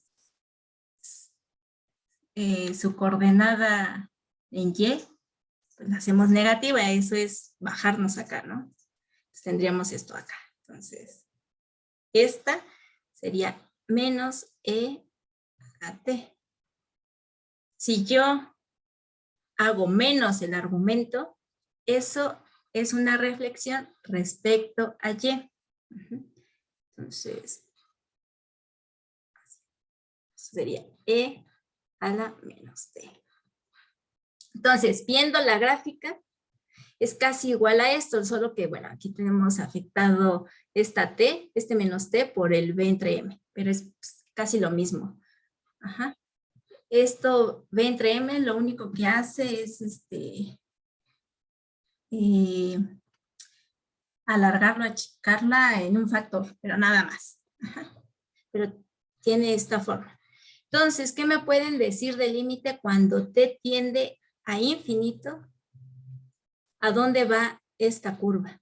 su coordenada en Y, pues la hacemos negativa, eso es bajarnos acá, ¿no? Entonces tendríamos esto acá. Entonces, esta sería menos E a T. Si yo hago menos el argumento, eso es una reflexión respecto a Y. Entonces, sería E a la menos T. Entonces, viendo la gráfica, es casi igual a esto, solo que, bueno, aquí tenemos afectado esta T, este menos T por el B entre M, pero es casi lo mismo. Ajá. Esto B entre M lo único que hace es alargarlo, achicarla en un factor, pero nada más. Ajá. Pero tiene esta forma. Entonces, ¿qué me pueden decir del límite cuando T tiende a infinito? ¿A dónde va esta curva?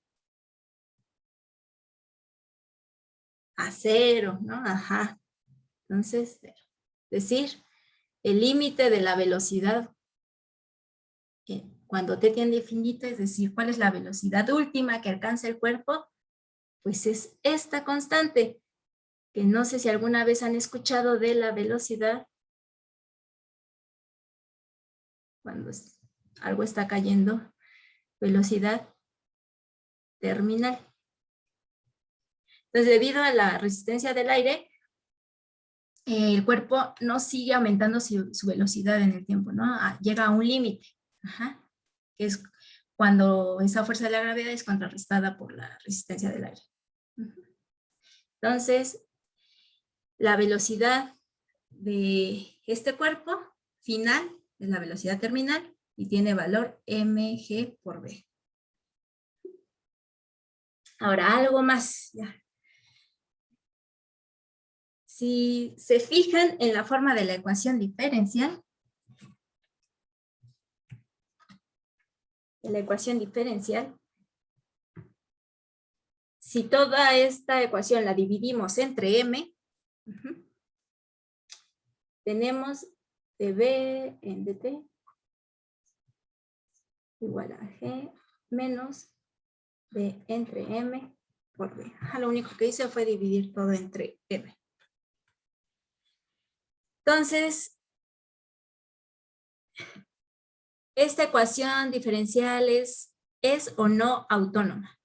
A cero, ¿no? Ajá. Entonces, decir, el límite de la velocidad cuando T tiende a infinito, es decir, ¿cuál es la velocidad última que alcanza el cuerpo? Pues es esta constante, que no sé si alguna vez han escuchado de la velocidad cuando algo está cayendo, velocidad terminal. Entonces, debido a la resistencia del aire, el cuerpo no sigue aumentando su velocidad en el tiempo, ¿no? Llega a un límite, que es cuando esa fuerza de la gravedad es contrarrestada por la resistencia del aire. Entonces, la velocidad de este cuerpo final es la velocidad terminal y tiene valor mg por b. Ahora, algo más. Ya. Si se fijan en la forma de la ecuación diferencial, si toda esta ecuación la dividimos entre m, tenemos dB en dt igual a g menos d entre m por b. Lo único que hice fue dividir todo entre m. Entonces, esta ecuación diferencial es o no autónoma.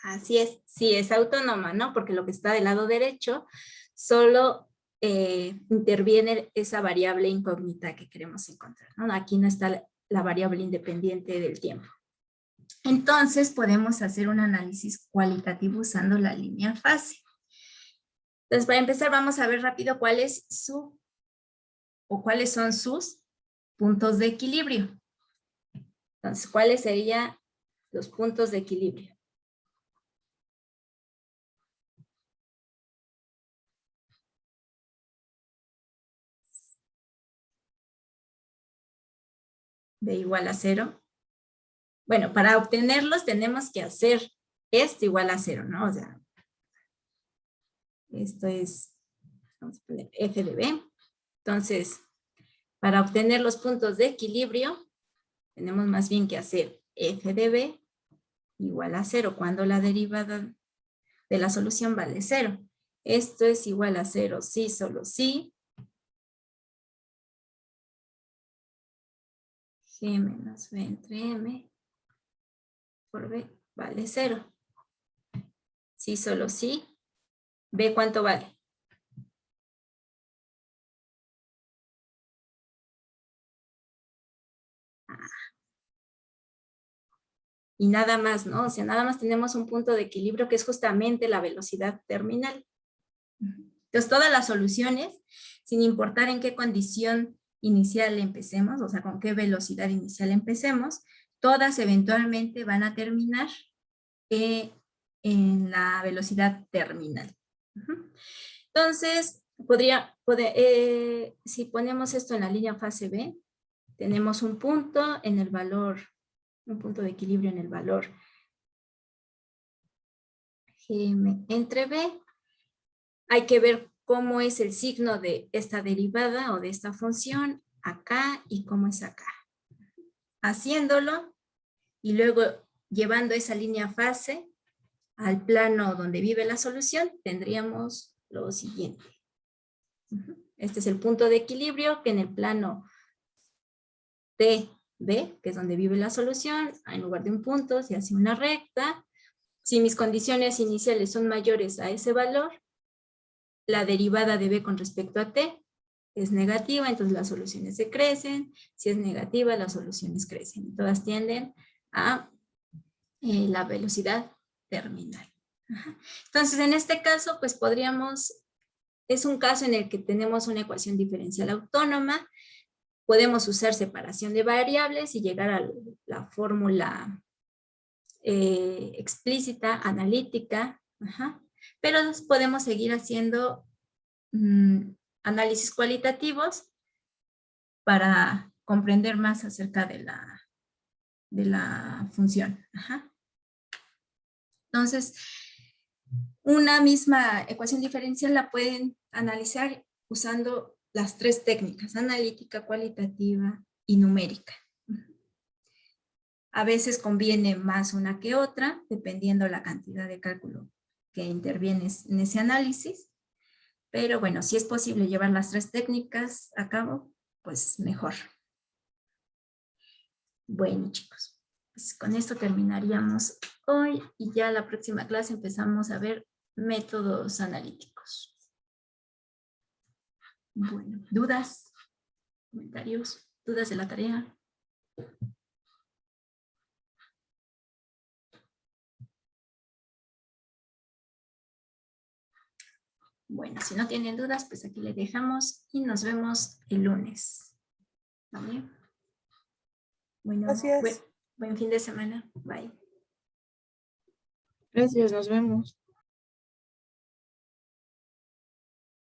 Así es, sí es autónoma, ¿no? Porque lo que está del lado derecho solo interviene esa variable incógnita que queremos encontrar, ¿no? Aquí no está la variable independiente del tiempo. Entonces podemos hacer un análisis cualitativo usando la línea fase. Entonces, para empezar, vamos a ver rápido cuáles son sus puntos de equilibrio. Entonces, ¿cuáles serían los puntos de equilibrio? B igual a 0. Bueno, para obtenerlos tenemos que hacer esto igual a 0, ¿no? O sea, esto es, vamos a poner f de b. Entonces, para obtener los puntos de equilibrio, tenemos más bien que hacer f de b igual a 0, cuando la derivada de la solución vale 0. Esto es igual a 0, sí, solo sí. G menos B entre M por B vale 0. Sí, solo sí. B, ¿cuánto vale? Y nada más, ¿no? O sea, nada más tenemos un punto de equilibrio que es justamente la velocidad terminal. Entonces, todas las soluciones, sin importar en qué condición inicial empecemos, o sea, con qué velocidad inicial empecemos, todas eventualmente van a terminar en la velocidad terminal. Entonces, si ponemos esto en la línea fase B, tenemos un punto en el valor, un punto de equilibrio en el valor Gm entre B. Hay que ver cómo es el signo de esta derivada o de esta función acá y cómo es acá. Haciéndolo y luego llevando esa línea fase al plano donde vive la solución, tendríamos lo siguiente. Este es el punto de equilibrio que en el plano TB, que es donde vive la solución, en lugar de un punto se hace una recta. Si mis condiciones iniciales son mayores a ese valor, la derivada de B con respecto a T es negativa, entonces las soluciones se crecen. Si es negativa, las soluciones crecen. Todas tienden a la velocidad terminal. Entonces, en este caso, pues es un caso en el que tenemos una ecuación diferencial autónoma. Podemos usar separación de variables y llegar a la fórmula explícita, analítica. Pero podemos seguir haciendo análisis cualitativos para comprender más acerca de la función. Entonces, una misma ecuación diferencial la pueden analizar usando las tres técnicas: analítica, cualitativa y numérica. A veces conviene más una que otra, dependiendo la cantidad de cálculo que interviene en ese análisis. Pero bueno, si es posible llevar las tres técnicas a cabo, pues mejor. Bueno, chicos, pues con esto terminaríamos hoy y ya la próxima clase empezamos a ver métodos analíticos. Bueno, ¿dudas? ¿Comentarios? ¿Dudas de la tarea? Bueno, si no tienen dudas, pues aquí le dejamos y nos vemos el lunes. ¿Vale? Bueno, Gracias. buen fin de semana. Bye. Gracias, nos vemos.